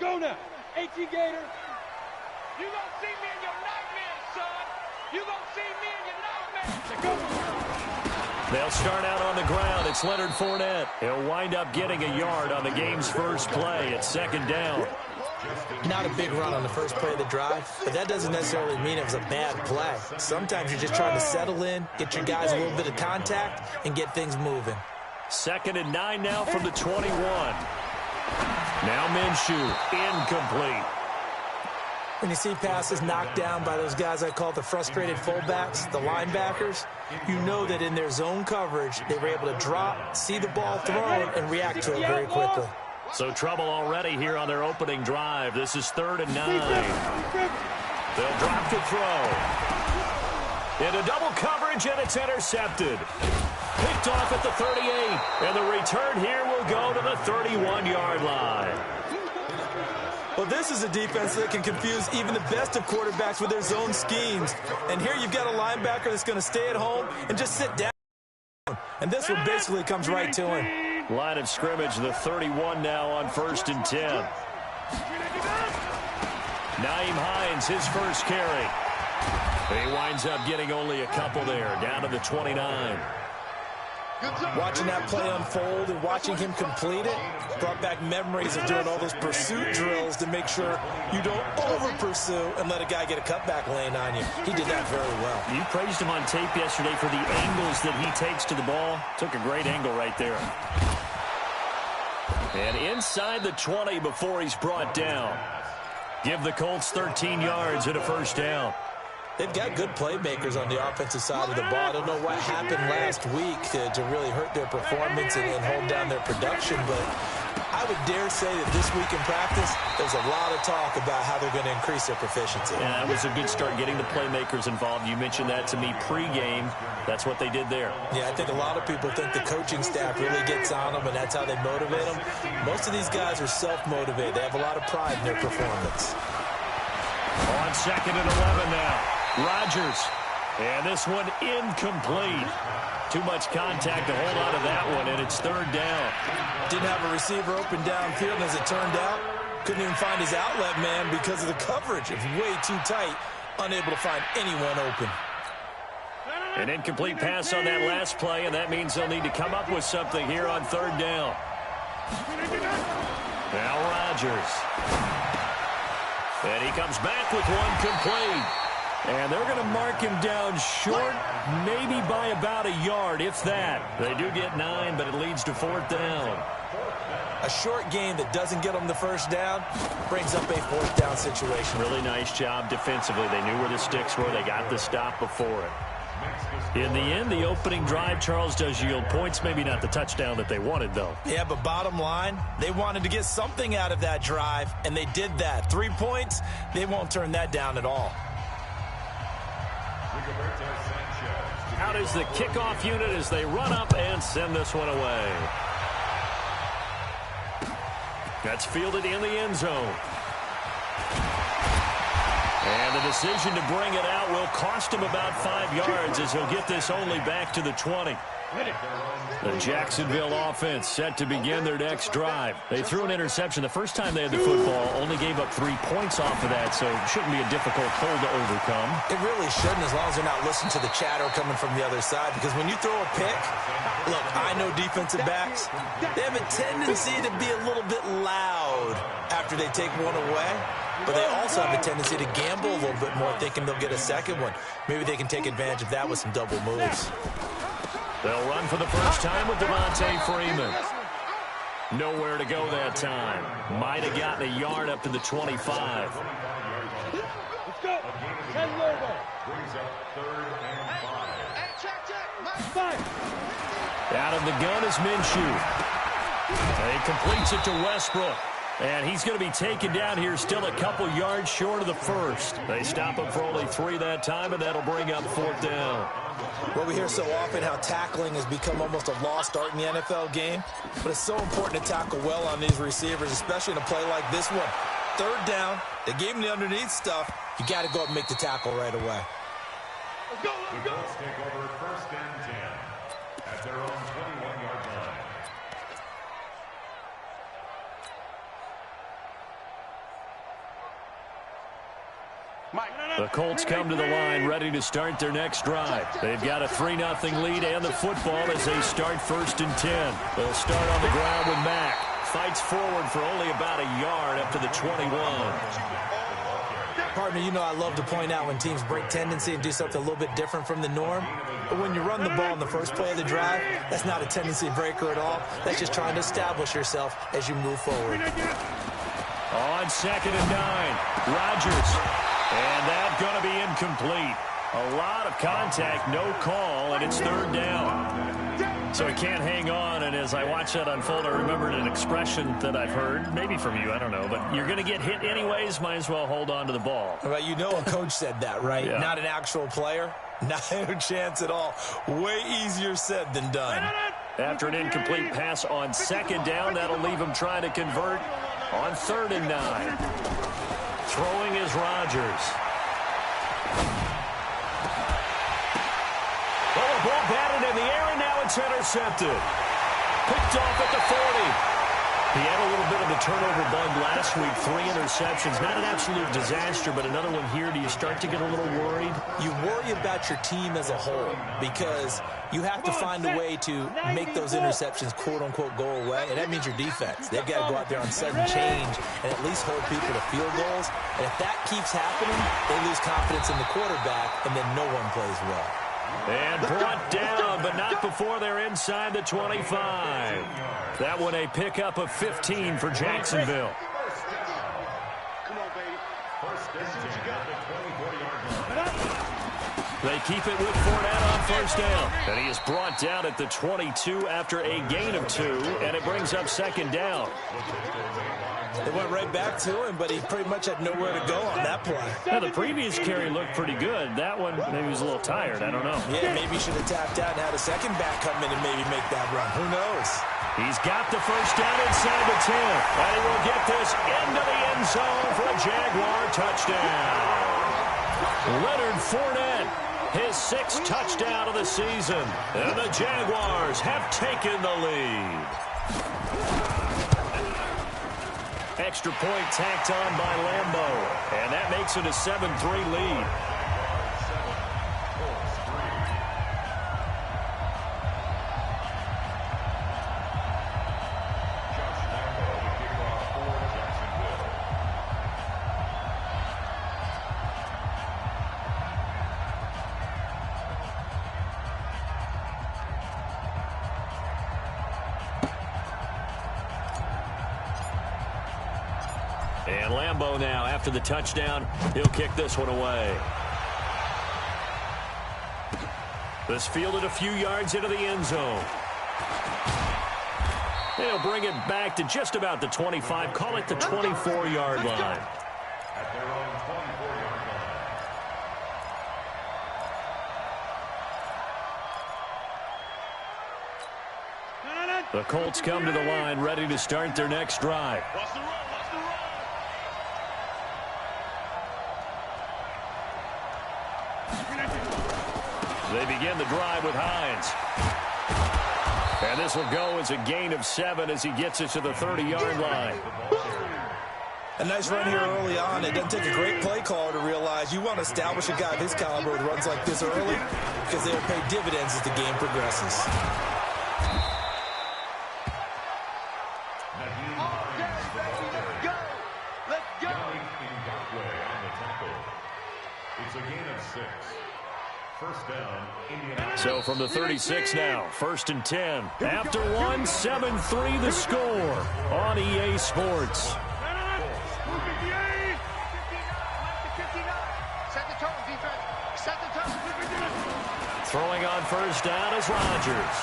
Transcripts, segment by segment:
go now. 18 Gator. You gonna see me in your nightmares, son. You gonna see me in your nightmares. They'll start out on the ground. It's Leonard Fournette. He'll wind up getting a yard on the game's first play. It's second down. Not a big run on the first play of the drive, but that doesn't necessarily mean it was a bad play. Sometimes you're just trying to settle in, get your guys a little bit of contact, and get things moving. 2nd and 9 now from the 21. Now Minshew, incomplete. When you see passes knocked down by those guys I call the frustrated fullbacks, the linebackers, you know that in their zone coverage, they were able to drop, see the ball thrown, and react to it very quickly. So trouble already here on their opening drive. This is 3rd and 9. They'll drop to throw. Into double coverage, and it's intercepted. Picked off at the 38. And the return here will go to the 31-yard line. Well, this is a defense that can confuse even the best of quarterbacks with their zone schemes. And here you've got a linebacker that's going to stay at home and just sit down. And this one basically comes right to him. Line of scrimmage, the 31 now on 1st and 10. Nyheim Hines, his first carry. He winds up getting only a couple there, down to the 29. Watching that play unfold and watching him complete it brought back memories of doing all those pursuit drills to make sure you don't over-pursue and let a guy get a cutback lane on you. He did that very well. You praised him on tape yesterday for the angles that he takes to the ball. Took a great angle right there. And inside the 20 before he's brought down. Give the Colts 13 yards and a first down. They've got good playmakers on the offensive side of the ball. I don't know what happened last week to really hurt their performance and hold down their production, but I would dare say that this week in practice, there's a lot of talk about how they're going to increase their proficiency. Yeah, that was a good start getting the playmakers involved. You mentioned that to me pregame. That's what they did there. Yeah, I think a lot of people think the coaching staff really gets on them, and that's how they motivate them. Most of these guys are self-motivated. They have a lot of pride in their performance. On 2nd and 11 now. Rodgers, and this one incomplete. Too much contact to hold on to that one, and it's 3rd down. Didn't have a receiver open downfield, and as it turned out, couldn't even find his outlet man because of the coverage. It was way too tight, unable to find anyone open. An incomplete pass on that last play, and that means they'll need to come up with something here on 3rd down. Now Rodgers. And he comes back with one complete. And they're going to mark him down short, maybe by about a yard, if that. They do get 9, but it leads to 4th down. A short game that doesn't get them the first down brings up a 4th down situation. Really nice job defensively. They knew where the sticks were. They got the stop before it. In the end, the opening drive, Charles, does yield points. Maybe not the touchdown that they wanted, though. Yeah, but bottom line, they wanted to get something out of that drive, and they did that. 3 points, they won't turn that down at all. Out is the kickoff unit as they run up and send this one away. That's fielded in the end zone. And the decision to bring it out will cost him about 5 yards as he'll get this only back to the 20. The Jacksonville offense set to begin their next drive. They threw an interception the first time they had the football, only gave up 3 points off of that, so it shouldn't be a difficult hole to overcome. It really shouldn't, as long as they're not listening to the chatter coming from the other side, because when you throw a pick, look, I know defensive backs, they have a tendency to be a little bit loud after they take one away, but they also have a tendency to gamble a little bit more, thinking they'll get a second one. Maybe they can take advantage of that with some double moves. They'll run for the first time with Devontae Freeman. Nowhere to go that time. Might have gotten a yard up to the 25. Let's go. 10 logo. Out of the gun is Minshew. He completes it to Westbrook. And he's going to be taken down here still a couple yards short of the first. They stop him for only 3 that time, and that'll bring up 4th down. Well, we hear so often how tackling has become almost a lost art in the NFL game, but it's so important to tackle well on these receivers, especially in a play like this one. 3rd down, they gave him the underneath stuff. You got to go up and make the tackle right away. Let's go, let's go. Let's take over 1st and 10 at their own 21-yard line. The Colts come to the line ready to start their next drive. They've got a 3-0 lead and the football as they start 1st and 10. They'll start on the ground with Mack. Fights forward for only about a yard up to the 21. Partner, you know I love to point out when teams break tendency and do something a little bit different from the norm. But when you run the ball in the first play of the drive, that's not a tendency breaker at all. That's just trying to establish yourself as you move forward. On 2nd and 9, Rodgers. And that's going to be incomplete. A lot of contact, no call, and it's 3rd down. So he can't hang on, and as I watch that unfold, I remembered an expression that I've heard, maybe from you, I don't know, but you're going to get hit anyways, might as well hold on to the ball. Well, you know a coach said that, right? Yeah. Not an actual player. No chance at all. Way easier said than done. After an incomplete pass on 2nd down, that'll leave him trying to convert on 3rd and 9. Throwing is Rodgers. Well, the ball batted in the air, and now it's intercepted. Picked off at the 40. He had a little bit of a turnover bug last week, 3 interceptions. Not an absolute disaster, but another one here. Do you start to get a little worried? You worry about your team as a whole because you have to find a way to make those interceptions, quote-unquote, go away, and that means your defense. They've got to go out there on sudden change and at least hold people to field goals. And if that keeps happening, they lose confidence in the quarterback, and then no one plays well. And brought down, but not before they're inside the 25. That one a pickup of 15 for Jacksonville. Come on, baby. This is what you got. They keep it with Fournette on 1st down. And he is brought down at the 22 after a gain of 2, and it brings up 2nd down. They went right back to him, but he pretty much had nowhere to go on that play. Now, the previous carry looked pretty good. That one, maybe he was a little tired. I don't know. Yeah, maybe he should have tapped out and had a second back come in and maybe make that run. Who knows? He's got the 1st down inside the 10. And he will get this into the end zone for a Jaguar touchdown. Leonard Fournette, his 6th touchdown of the season. And the Jaguars have taken the lead. Extra point tacked on by Lambeau. And that makes it a 7-3 lead. And Lambeau now, after the touchdown, he'll kick this one away. This fielded a few yards into the end zone. They'll bring it back to just about the 25, call it the 24-yard line. At their own 24-yard line. The Colts come to the line ready to start their next drive. Watch the run, watch the run. They begin the drive with Hines. And this will go as a gain of 7 as he gets it to the 30-yard line. A nice run here early on. It doesn't take a great play caller to realize you want to establish a guy of his caliber with runs like this early because they will pay dividends as the game progresses. It's a gain of 6. First down, Indianapolis. So from the 36 now, 1st and 10. After 1, 7-3 the score on EA Sports. Throwing on 1st down is Rodgers.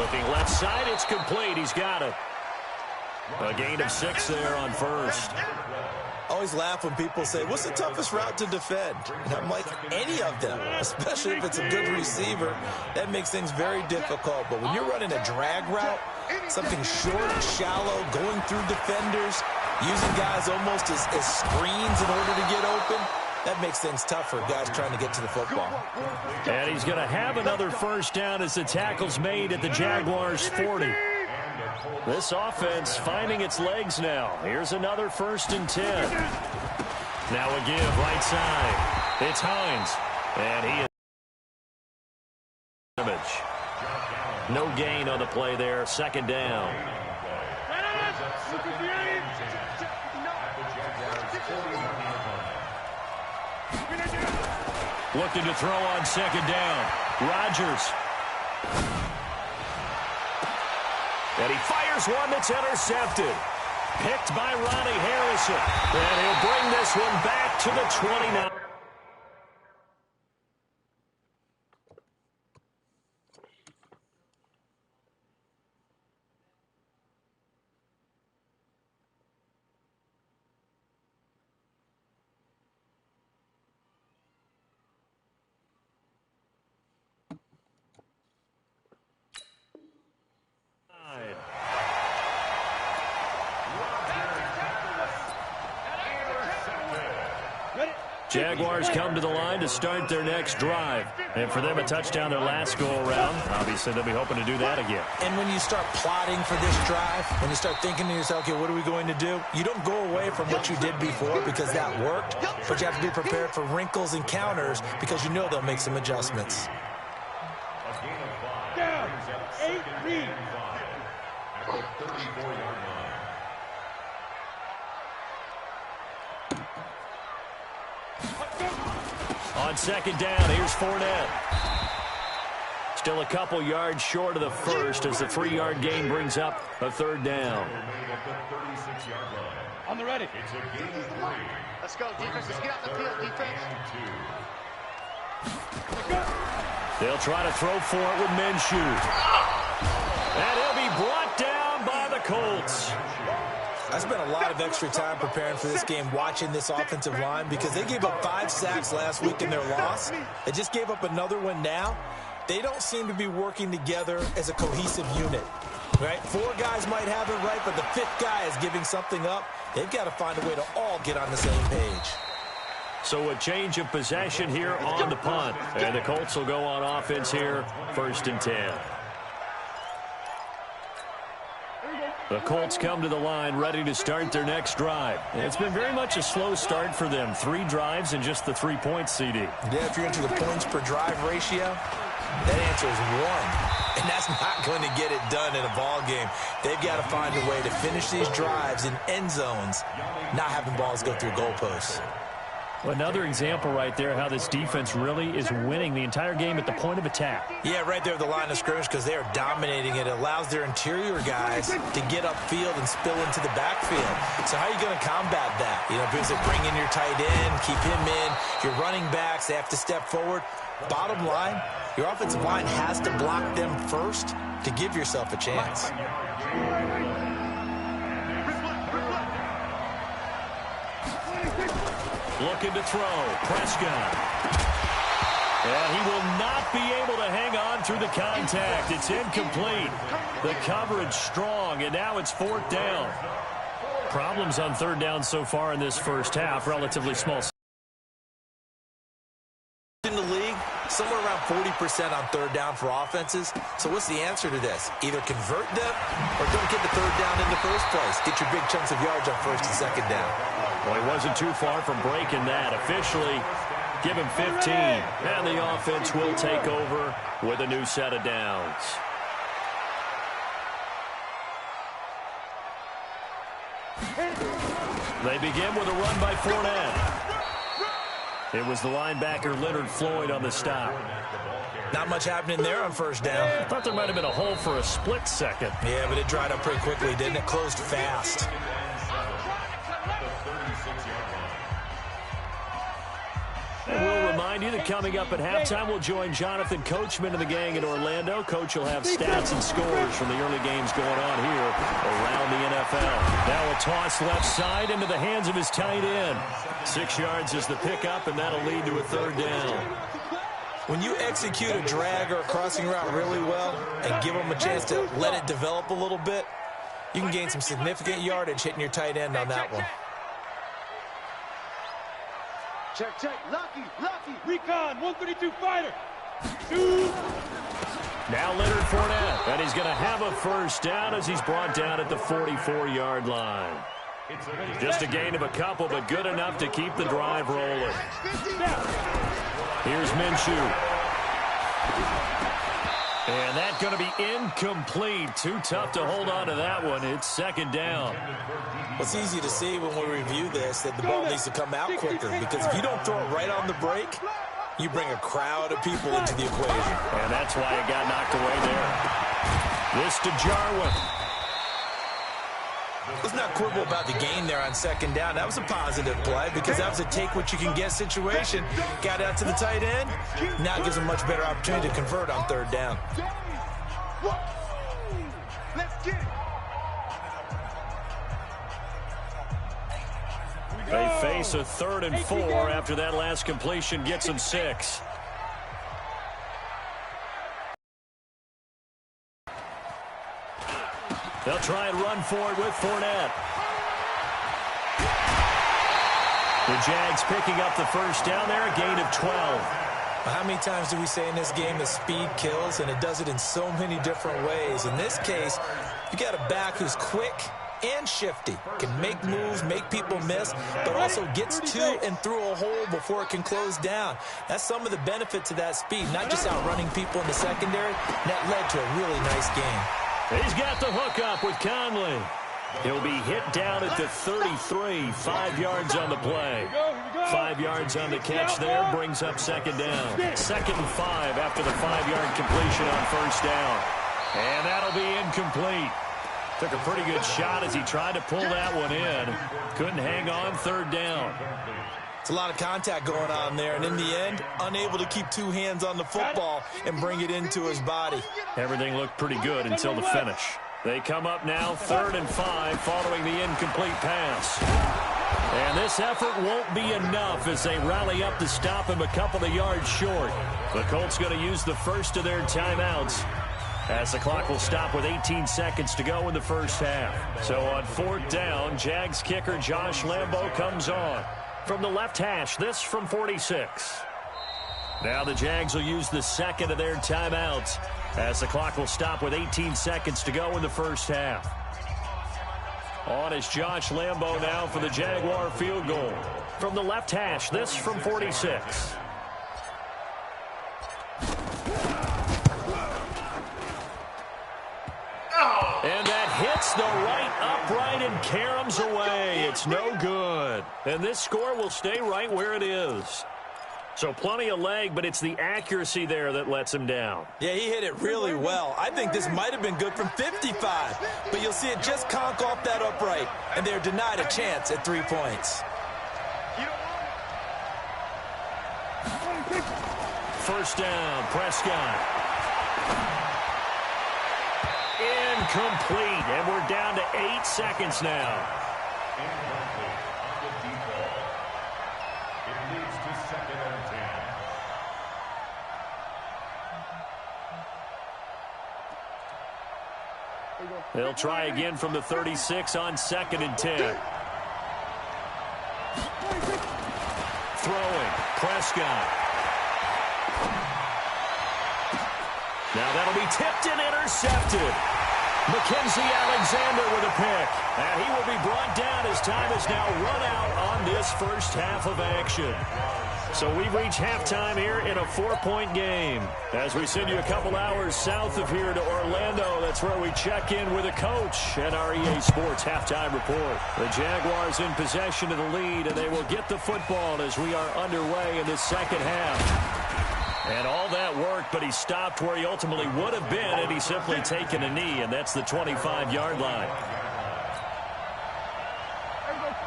Looking left side, it's complete. He's got it. A gain of 6 there on 1st. Always laugh when people say, what's the toughest route to defend? And I'm like, any of them, especially if it's a good receiver. That makes things very difficult. But when you're running a drag route, something short, shallow, going through defenders, using guys almost as screens in order to get open, that makes things tough for guys trying to get to the football. And he's going to have another 1st down as the tackle's made at the Jaguars' 40. This offense finding its legs now. Here's another 1st and 10. Now a give right side. It's Hines. And he is damage. No gain on the play there. Second down. Looking to throw on second down. Rodgers. And he fires one that's intercepted. Picked by Ronnie Harrison. And he'll bring this one back to the 29. Jaguars come to the line to start their next drive. And for them, a touchdown their last go-around. Obviously, they'll be hoping to do that again. And when you start plotting for this drive, when you start thinking to yourself, okay, what are we going to do? You don't go away from what you did before because that worked, but you have to be prepared for wrinkles and counters because you know they'll make some adjustments. Down. 8-3. At the 34-yard line. On second down, here's Fournette. Still a couple yards short of the first as the 3-yard gain brings up a third down. On the ready. It's a gain of 3. Let's go, defense. Let's get out the field, defense. They'll try to throw for it with Minshew. And he'll be brought down by the Colts. I spent a lot of extra time preparing for this game, watching this offensive line, because they gave up 5 sacks last week in their loss. They just gave up another one now. They don't seem to be working together as a cohesive unit, right? 4 guys might have it right, but the 5th guy is giving something up. They've got to find a way to all get on the same page. So a change of possession here on the punt. And the Colts will go on offense here, 1st and 10. The Colts come to the line ready to start their next drive. It's been very much a slow start for them. 3 drives and just the 3 points, CD. Yeah, if you're into the points per drive ratio, that answer is 1. And that's not going to get it done in a ball game. They've got to find a way to finish these drives in end zones, not having balls go through goalposts. Another example right there how this defense really is winning the entire game at the point of attack. Yeah, right there at the line of scrimmage because they are dominating it. It allows their interior guys to get upfield and spill into the backfield. So how are you going to combat that? You know, because they bring in your tight end, keep him in. Your running backs, they have to step forward. Bottom line, your offensive line has to block them first to give yourself a chance. Looking to throw. Prescott. And he will not be able to hang on through the contact. It's incomplete. The coverage strong, and now it's 4th down. Problems on 3rd down so far in this first half. Relatively small. In the league, somewhere around 40% on 3rd down for offenses. So what's the answer to this? Either convert them or don't get the 3rd down in the first place. Get your big chunks of yards on 1st and 2nd down. Well, he wasn't too far from breaking that. Officially, give him 15. And the offense will take over with a new set of downs. They begin with a run by Fournette. It was the linebacker Leonard Floyd on the stop. Not much happening there on 1st down. I thought there might have been a hole for a split second. Yeah, but it dried up pretty quickly, didn't it? Closed fast. And we'll remind you that coming up at halftime, we'll join Jonathan Coachman and the gang in Orlando. Coach will have stats and scores from the early games going on here around the NFL. Now a toss left side into the hands of his tight end. 6 yards is the pickup, and that'll lead to a 3rd down. When you execute a drag or a crossing route really well and give them a chance to let it develop a little bit, you can gain some significant yardage hitting your tight end on that one. Check, check. Lucky. Recon, 132 fighter. 2. Now Leonard Fournette, and he's going to have a 1st down as he's brought down at the 44-yard line. Just a gain of a couple, but good enough to keep the drive rolling. Here's Minshew. And that's going to be incomplete. Too tough to hold on to that one. It's second down. It's easy to see when we review this that the ball needs to come out quicker, because if you don't throw it right on the break, you bring a crowd of people into the equation. And that's why it got knocked away there. This to Jarwin. Let's not quibble about the gain there on second down. That was a positive play because that was a take-what-you-can-get situation. Got out to the tight end. Now gives a much better opportunity to convert on third down. They face a 3rd and 4 after that last completion gets them 6. They'll try and run for it with Fournette. The Jags picking up the first down there, a gain of 12. How many times do we say in this game that speed kills, and it does it in so many different ways? In this case, you got a back who's quick and shifty, can make moves, make people miss, but also gets to and through a hole before it can close down. That's some of the benefits of that speed, not just outrunning people in the secondary. That led to a really nice game. He's got the hook up with Conley. He'll be hit down at the 33, 5 yards on the play. 5 yards on the catch there, brings up second down. 2nd and 5 after the 5-yard completion on first down. And that'll be incomplete. Took a pretty good shot as he tried to pull that one in. Couldn't hang on, third down. It's a lot of contact going on there, and in the end, unable to keep two hands on the football and bring it into his body. Everything looked pretty good until the finish. They come up now 3rd and 5 following the incomplete pass. And this effort won't be enough as they rally up to stop him a couple of yards short. The Colts going to use the first of their timeouts, as the clock will stop with 18 seconds to go in the first half. So on 4th down, Jags kicker Josh Lambo comes on. From the left hash, this from 46. Now the Jags will use the second of their timeouts, as the clock will stop with 18 seconds to go in the first half. On is Josh Lambo now for the Jaguar field goal. From the left hash, this from 46. And that hits the right upright and caroms away. It's no good. And this score will stay right where it is. So plenty of leg, but it's the accuracy there that lets him down. Yeah, he hit it really well. I think this might have been good from 55, but you'll see it just conk off that upright, and they're denied a chance at 3 points. First down, Prescott. Incomplete, and we're down to 8 seconds now. It leads to 2nd and 10. They'll try again from the 36 on 2nd and 10. Throwing, Prescott. Now that'll be tipped and intercepted. Mackenzie Alexander with a pick. And he will be brought down as time is now run out on this first half of action. So we've reached halftime here in a 4-point game. As we send you a couple hours south of here to Orlando, that's where we check in with a coach and our EA Sports halftime report. The Jaguars in possession of the lead, and they will get the football as we are underway in this second half. And all that worked, but he stopped where he ultimately would have been had he simply taken a knee, and that's the 25-yard line.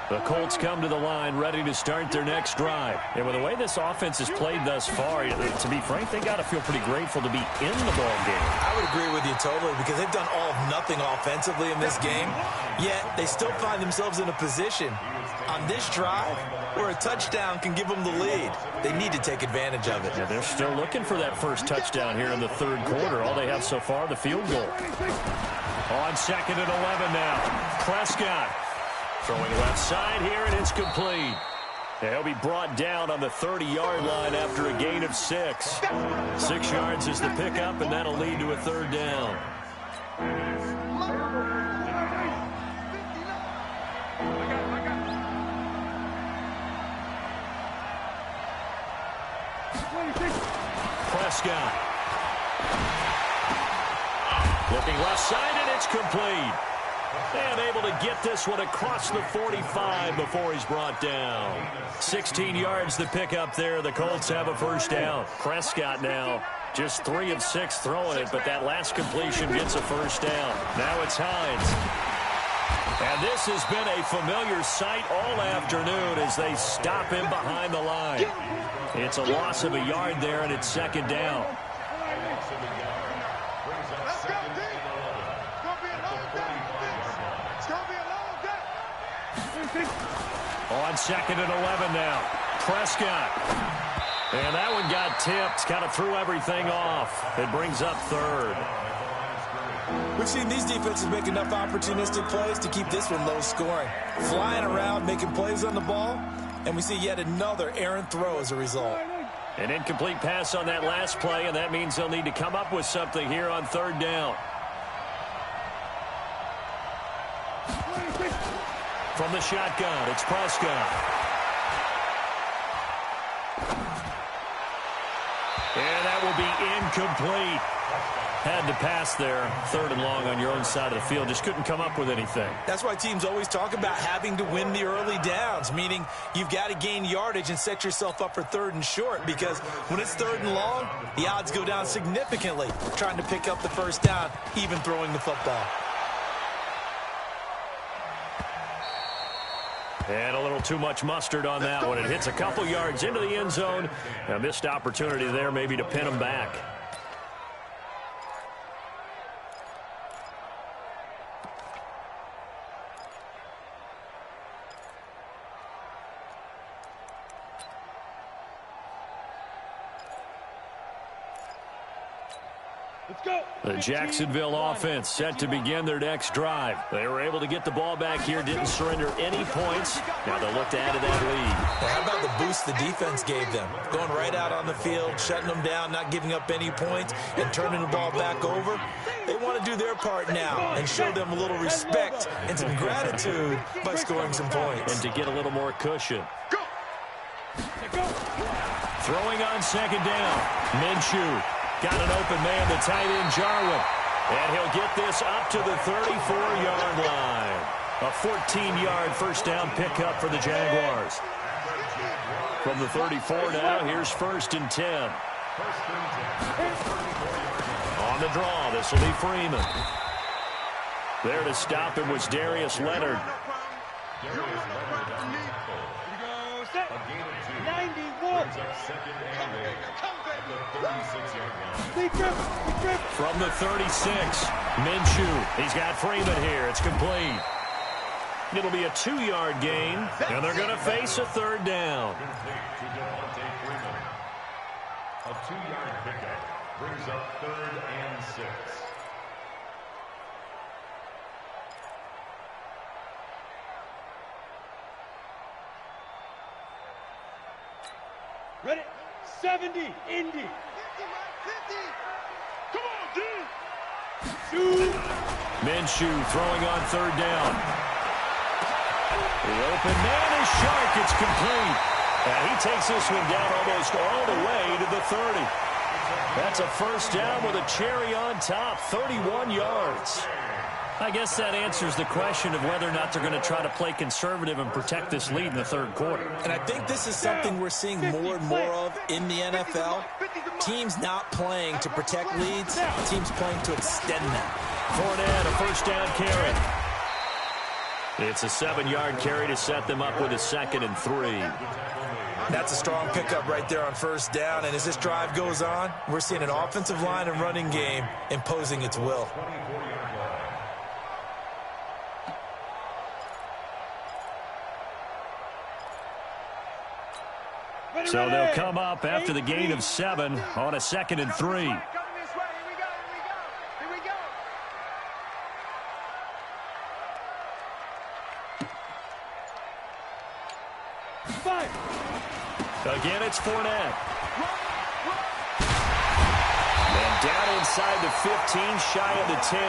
The Colts come to the line ready to start their next drive. And with the way this offense has played thus far, to be frank, they got to feel pretty grateful to be in the ball game. I would agree with you totally, because they've done all of nothing offensively in this game, yet they still find themselves in a position on this drive where a touchdown can give them the lead. They need to take advantage of it. Yeah, they're still looking for that first touchdown here in the third quarter. All they have so far, the field goal. On 2nd and 11 now, Prescott. Throwing left side here, and it's complete. He'll be brought down on the 30-yard line after a gain of 6. 6 yards is the pickup, and that'll lead to a third down. Prescott. Looking left side, and it's complete. And able to get this one across the 45 before he's brought down. 16 yards to pick up there. The Colts have a first down. Prescott now just 3 of 6 throwing it, but that last completion gets a first down. Now it's Hines. And this has been a familiar sight all afternoon as they stop him behind the line. It's a loss of a yard there, and it's second down. On second and 11 now. Prescott. And that one got tipped. Kind of threw everything off. It brings up third. We've seen these defenses make enough opportunistic plays to keep this one low scoring. Flying around, making plays on the ball, and we see yet another errant throw as a result. An incomplete pass on that last play, and that means they'll need to come up with something here on third down. From the shotgun, it's Prescott. And that will be incomplete. Had to pass there, third and long on your own side of the field. Just couldn't come up with anything. That's why teams always talk about having to win the early downs, meaning you've got to gain yardage and set yourself up for third and short, because when it's third and long, the odds go down significantly trying to pick up the first down, even throwing the football. And a little too much mustard on that one. It hits a couple yards into the end zone. A missed opportunity there maybe to pin them back. The Jacksonville offense set to begin their next drive. They were able to get the ball back here, didn't surrender any points. Now they'll look to add to that lead. Well, how about the boost the defense gave them? Going right out on the field, shutting them down, not giving up any points, and turning the ball back over. They want to do their part now and show them a little respect and some gratitude by scoring some points. And to get a little more cushion. Throwing on second down. Minshew. Got an open man, the tight end, Jarwin. And he'll get this up to the 34-yard line. A 14-yard first down pickup for the Jaguars. From the 34 now, here's first and 10. On the draw, this will be Freeman. There to stop him was Darius Leonard. 91. From the 36, Minshew. He's got Freeman here. It's complete. It'll be a 2-yard gain, and they're going to face a third down. A 2-yard pickup brings up 3rd and 6. Ready? 70, Indy. Come on, D. Shoot. Minshew throwing on third down. The open man is Shark. It's complete. And he takes this one down almost all the way to the 30. That's a first down with a cherry on top, 31 yards. I guess that answers the question of whether or not they're going to try to play conservative and protect this lead in the third quarter. And I think this is something we're seeing more and more of in the NFL. Teams not playing to protect leads, teams playing to extend them. Fournette, a first down carry. It's a 7-yard carry to set them up with a 2nd and 3. That's a strong pickup right there on first down. And as this drive goes on, we're seeing an offensive line and running game imposing its will. So they'll come up after the gain of 7 on a 2nd and 3. Again, it's Fournette. And down inside the 15, shy of the 10.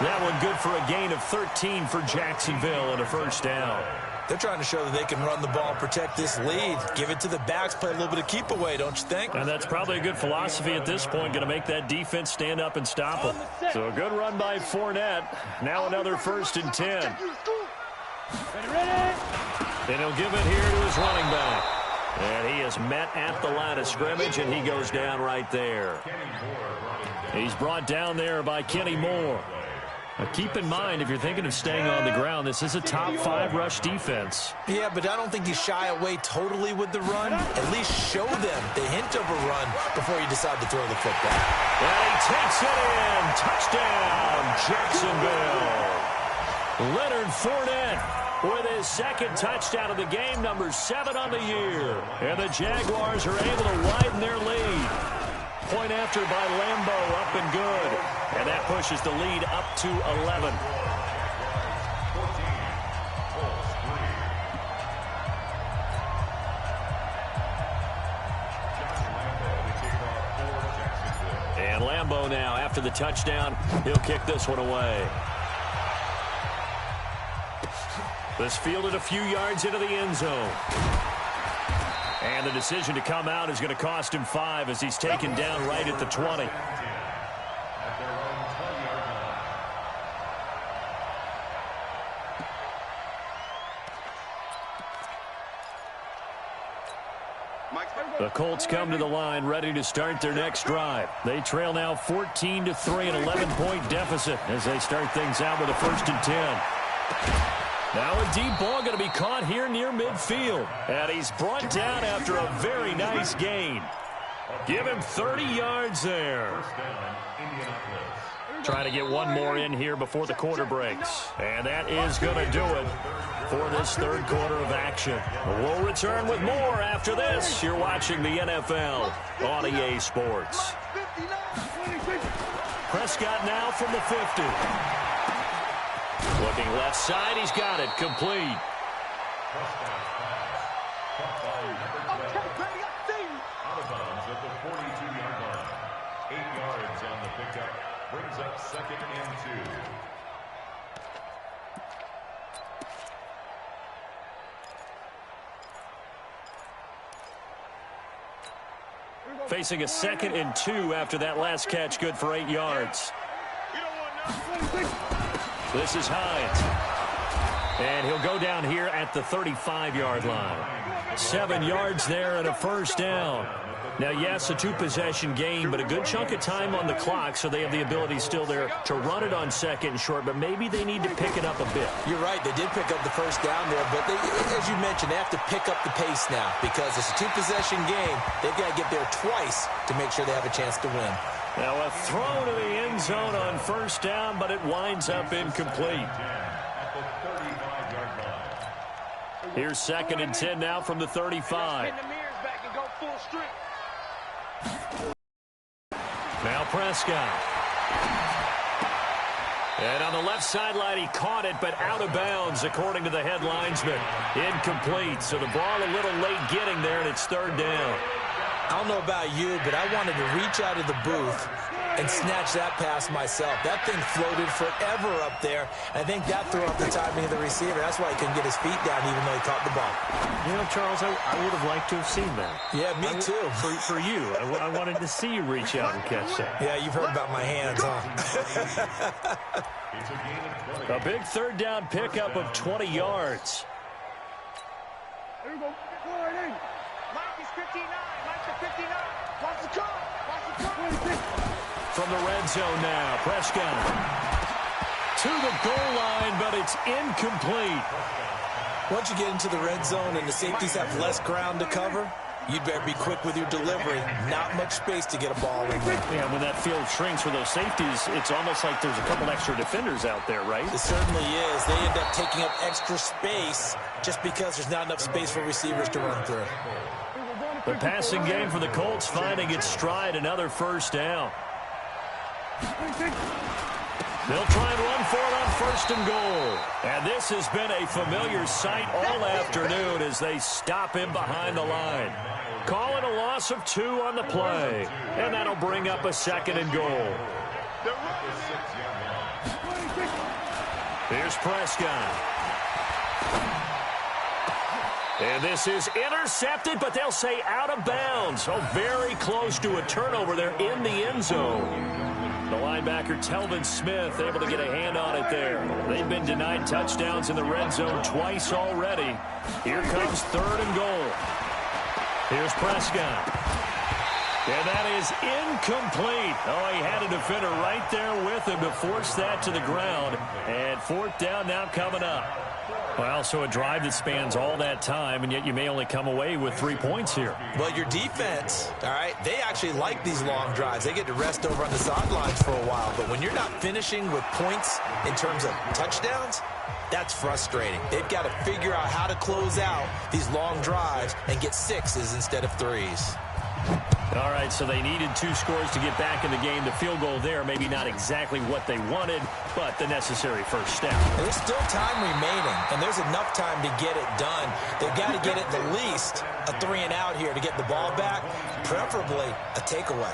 That one good for a gain of 13 for Jacksonville and a first down. They're trying to show that they can run the ball and protect this lead. Give it to the backs, play a little bit of keep away, don't you think? And that's probably a good philosophy at this point, going to make that defense stand up and stop them. So a good run by Fournette. Now another 1st and 10. And he'll give it here to his running back. And he is met at the line of scrimmage, and he goes down right there. He's brought down there by Kenny Moore. Now keep in mind, if you're thinking of staying on the ground, this is a top 5 rush defense. Yeah, but I don't think you shy away totally with the run. At least show them the hint of a run before you decide to throw the football. And he takes it in. Touchdown, Jacksonville. Leonard Fournette with his 2nd touchdown of the game, number 7 on the year. And the Jaguars are able to widen their lead. Point after by Lambeau, up and good. And that pushes the lead up to 11. And Lambeau now, after the touchdown, he'll kick this one away. This fielded a few yards into the end zone. And the decision to come out is going to cost him 5 as he's taken down right at the 20. The Colts come to the line ready to start their next drive. They trail now 14-3, an 11-point deficit as they start things out with a 1st and 10. Now a deep ball going to be caught here near midfield. And he's brought down after a very nice gain. Give him 30 yards there. Trying to get one more in here before the quarter breaks. And that is going to do it for this 3rd quarter of action. We'll return with more after this. You're watching the NFL on EA Sports. Prescott now from the 50. Looking left side, he's got it. Complete. Out of bounds at the 42-yard line. 8 yards on the pickup. Brings up 2nd and 2. Facing a 2nd and 2 after that last catch, good for 8 yards. This is Hines. And he'll go down here at the 35-yard line. 7 yards there and a 1st down. Now, yes, a 2-possession game, but a good chunk of time on the clock, so they have the ability still there to run it on 2nd and short, but maybe they need to pick it up a bit. You're right. They did pick up the 1st down there, but they, as you mentioned, they have to pick up the pace now because it's a 2-possession game. They've got to get there twice to make sure they have a chance to win. Now a throw to the end zone on 1st down, but it winds up incomplete. Here's 2nd and 10 now from the 35. Now Prescott. And on the left sideline, he caught it, but out of bounds, according to the head linesman. Incomplete, so the ball a little late getting there, and it's 3rd down. I don't know about you, but I wanted to reach out of the booth and snatch that pass myself. That thing floated forever up there. I think that threw off the timing of the receiver. That's why he couldn't get his feet down even though he caught the ball. You know, Charles, I would have liked to have seen that. Yeah, me too. For you. I wanted to see you reach out and catch that. Yeah, you've heard about my hands, huh? A big 3rd down pickup of 20 yards. Here we go. Mike is 59. Mike is 59. Watch the car. Watch the car. From the red zone now, Prescott to the goal line, but it's incomplete. Once you get into the red zone and the safeties have less ground to cover, you'd better be quick with your delivery. Not much space to get a ball in there. Yeah, when that field shrinks for those safeties, it's almost like there's a couple extra defenders out there, right? It certainly is. They end up taking up extra space just because there's not enough space for receivers to run through. The passing game for the Colts finding its stride, another 1st down. They'll try and run for it on 1st and goal. And this has been a familiar sight all afternoon as they stop him behind the line. Call it a loss of 2 on the play. And that'll bring up a 2nd and goal. Here's Prescott. And this is intercepted, but they'll say out of bounds. Oh, very close to a turnover there in the end zone. The linebacker, Telvin Smith, able to get a hand on it there. They've been denied touchdowns in the red zone twice already. Here comes 3rd and goal. Here's Prescott. And that is incomplete. Oh, he had a defender right there with him to force that to the ground. And 4th down now coming up. Well, so a drive that spans all that time, and yet you may only come away with 3 points here. Well, your defense, all right, they actually like these long drives. They get to rest over on the sidelines for a while. But when you're not finishing with points in terms of touchdowns, that's frustrating. They've got to figure out how to close out these long drives and get 6s instead of 3s. All right, so they needed 2 scores to get back in the game. The field goal there, maybe not exactly what they wanted, but the necessary first step. And there's still time remaining, and there's enough time to get it done. They've got to get it at least a 3 and out here to get the ball back, preferably a takeaway.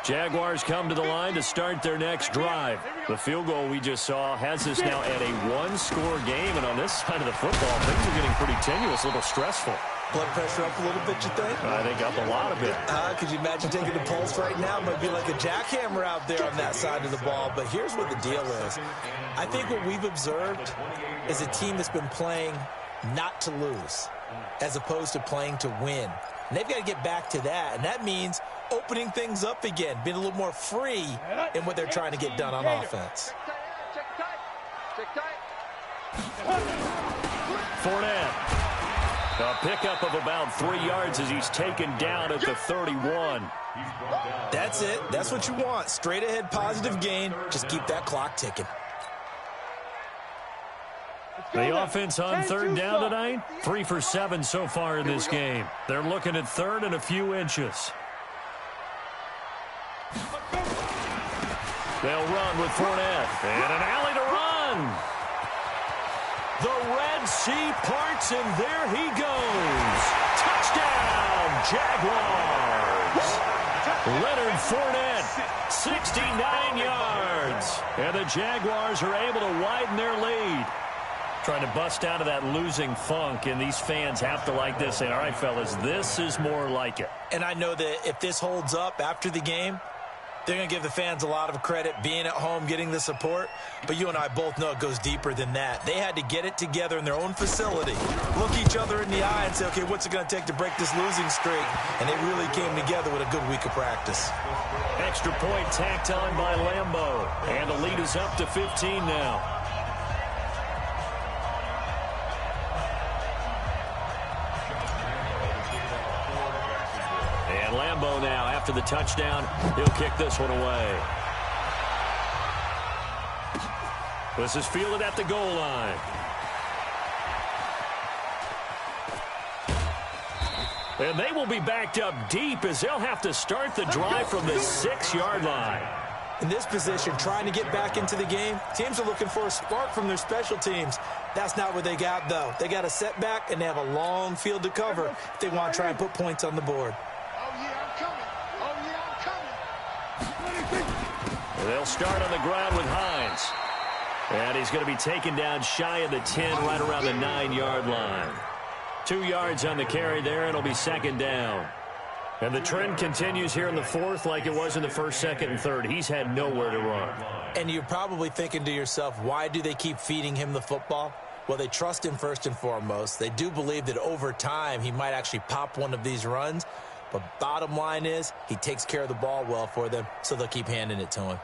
Jaguars come to the line to start their next drive. The field goal we just saw has us now at a 1-score game, and on this side of the football, things are getting pretty tenuous, a little stressful. Blood pressure up a little bit, you think? I think up a lot of it. Could you imagine taking the pulse right now? It might be like a jackhammer out there on that side of the ball. But here's what the deal is. I think what we've observed is a team that's been playing not to lose as opposed to playing to win. And they've got to get back to that. And that means opening things up again, being a little more free in what they're trying to get done on offense. Fournette. A pickup of about 3 yards as he's taken down at the 31. That's it. That's what you want. Straight ahead positive gain. Just keep that clock ticking. The offense on 3rd down tonight, 3 for 7 so far in this game. They're looking at 3rd and a few inches. They'll run with Fournette. And an alley to run. The Red Sea parts, and there he goes. Touchdown, Jaguars. Leonard Fournette, 69 yards. And the Jaguars are able to widen their lead. Trying to bust out of that losing funk, and these fans have to like this. Say, all right, fellas, this is more like it. And I know that if this holds up after the game, they're going to give the fans a lot of credit, being at home, getting the support. But you and I both know it goes deeper than that. They had to get it together in their own facility, look each other in the eye and say, okay, what's it going to take to break this losing streak? And they really came together with a good week of practice. Extra point tacked on by Lambeau. And the lead is up to 15 now. And Lambeau now, after the touchdown, he'll kick this one away. This is fielded at the goal line. And they will be backed up deep as they'll have to start the drive from the 6-yard line. In this position, trying to get back into the game, teams are looking for a spark from their special teams. That's not what they got, though. They got a setback, and they have a long field to cover if they want to try and put points on the board. They'll start on the ground with Hines. And he's going to be taken down shy of the 10, right around the 9-yard line. 2 yards on the carry there, and it'll be 2nd down. And the trend continues here in the 4th like it was in the 1st, 2nd, and 3rd. He's had nowhere to run. And you're probably thinking to yourself, why do they keep feeding him the football? Well, they trust him first and foremost. They do believe that over time he might actually pop one of these runs. But bottom line is he takes care of the ball well for them, so they'll keep handing it to him.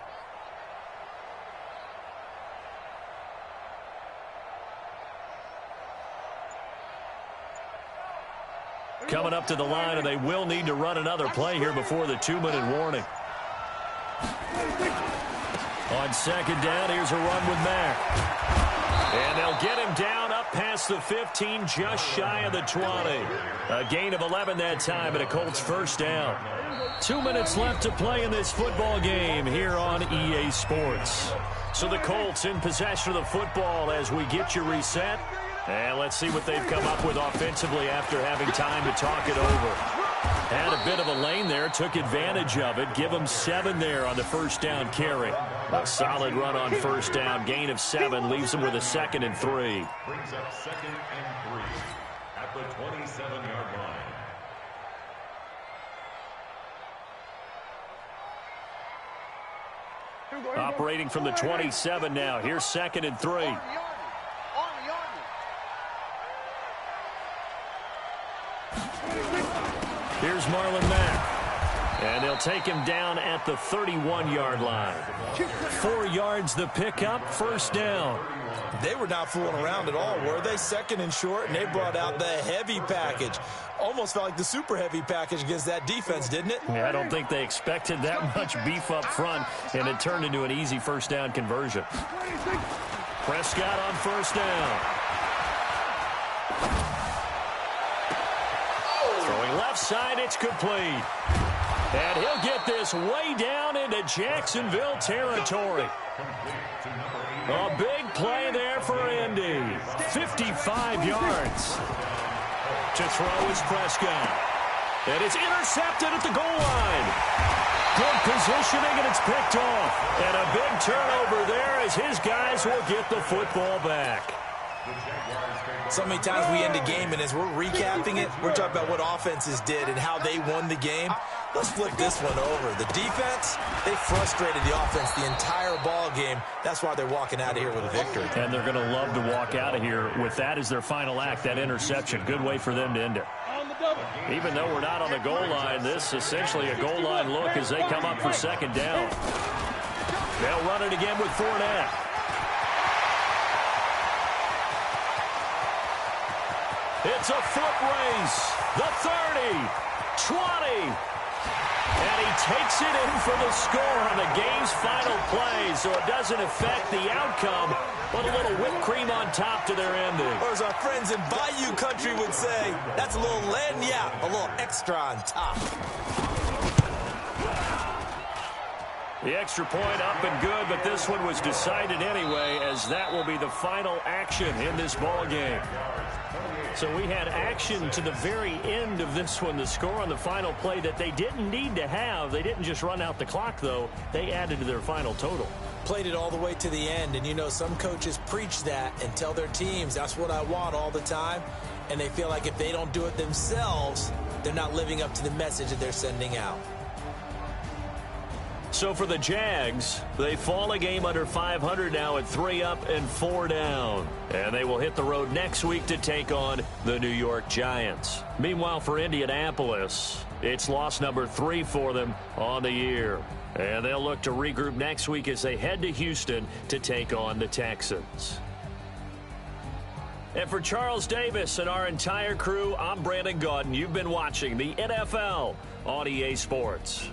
Coming up to the line, and they will need to run another play here before the 2-minute warning. On 2nd down, here's a run with Mack. And they'll get him down up past the 15, just shy of the 20. A gain of 11 that time, and a Colts 1st down. 2 minutes left to play in this football game here on EA Sports. So the Colts in possession of the football as we get you reset. And let's see what they've come up with offensively after having time to talk it over. Had a bit of a lane there, took advantage of it. Give them 7 there on the 1st down carry. A solid run on first down. Gain of 7 leaves them with a 2nd and 3. Brings up 2nd and 3 at the 27-yard line. Operating from the 27 now. Here's 2nd and 3. Here's Marlon Mack. And they'll take him down at the 31-yard line. 4 yards the pickup, first down. They were not fooling around at all, were they? 2nd and short, and they brought out the heavy package. Almost felt like the super heavy package against that defense, didn't it? Yeah, I don't think they expected that much beef up front, and it turned into an easy first down conversion. Prescott on first down. Throwing left side, it's complete. And he'll get this way down into Jacksonville territory. A big play there for Indy. 55 yards. To throw is Prescott. And it's intercepted at the goal line. Good positioning, and it's picked off. And a big turnover there as his guys will get the football back. So many times we end a game, and as we're recapping it, we're talking about what offenses did and how they won the game. Let's flip this one over. The defense, they frustrated the offense the entire ball game. That's why they're walking out of here with a victory. And they're going to love to walk out of here with that as their final act, that interception. Good way for them to end it. Even though we're not on the goal line, this is essentially a goal line look as they come up for 2nd down. They'll run it again with Fournette. It's a foot race. The 30, 20. And he takes it in for the score on the game's final play, so it doesn't affect the outcome, but a little whipped cream on top to their ending. Or as our friends in Bayou Country would say, that's a little lagniappe, a little extra on top. The extra point up and good, but this one was decided anyway, as that will be the final action in this ball game. So we had action to the very end of this one. The score on the final play that they didn't need to have. They didn't just run out the clock, though. They added to their final total. Played it all the way to the end, and you know some coaches preach that and tell their teams that's what I want all the time, and they feel like if they don't do it themselves, they're not living up to the message that they're sending out. So for the Jags, they fall a game under 500 now at 3 up and 4 down. And they will hit the road next week to take on the New York Giants. Meanwhile, for Indianapolis, it's loss number 3 for them on the year. And they'll look to regroup next week as they head to Houston to take on the Texans. And for Charles Davis and our entire crew, I'm Brandon Gaudin. You've been watching the NFL on EA Sports.